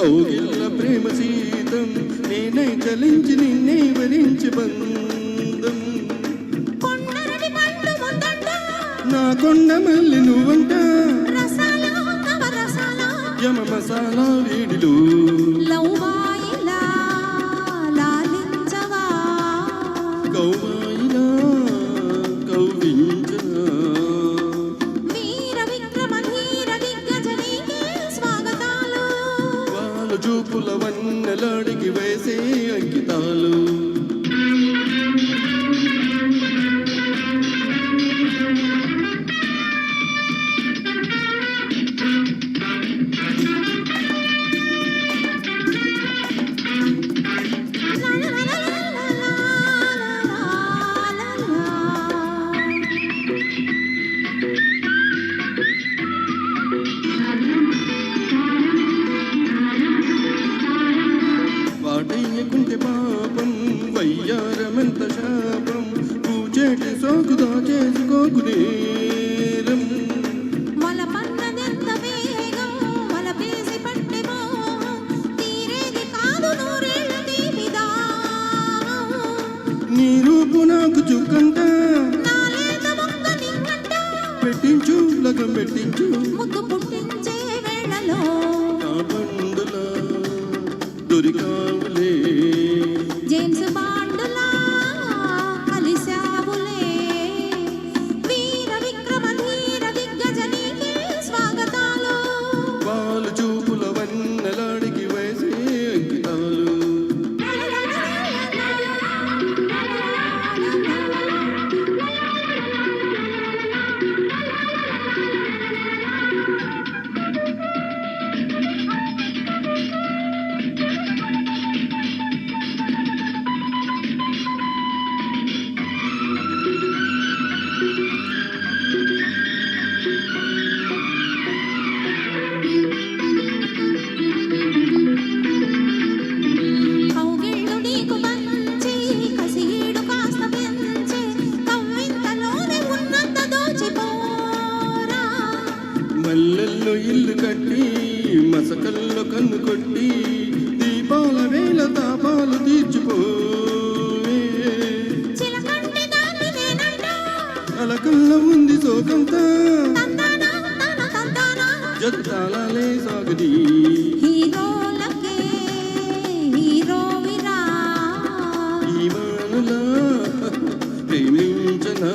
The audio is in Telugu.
కౌగిల్ల ప్రేమ సీతం నేనై చలించి నిన్నే వరించి బంధం నా కొండ మల్లి నువ్వంట యమ మసాలా వేడిలో కౌమాయిలా కౌవించనా వాళ్ళ చూపుల వన్నెలాడికి వేసే అంకితాలు వాటయ్యకుంటే పాపం వయ్యారమంత శాపం పూచేటి సోకు దాచేసుకోకు నేరం నీ రూపు నాకు చుక్కంట పెట్టించు లగం పెట్టించు నా బండులా దొరికావులే జేమ్స్ బాండులా కలిశావులే వీర విక్రమ ధీర దిగ్గజ నీకే స్వాగతాలు వాళ్ళు చూపుల వన్నెలాడికి వేసే అంకితాలు మల్లెల్లో ఇల్లు కట్టి మసకల్లో కన్ను కొట్టి దీపాల వేళ తాపాలు తీర్చిపోవే అలకల్లో ఉంది సోకంతా జత్తాలే సాగది ఈ వానలా ప్రేమించనా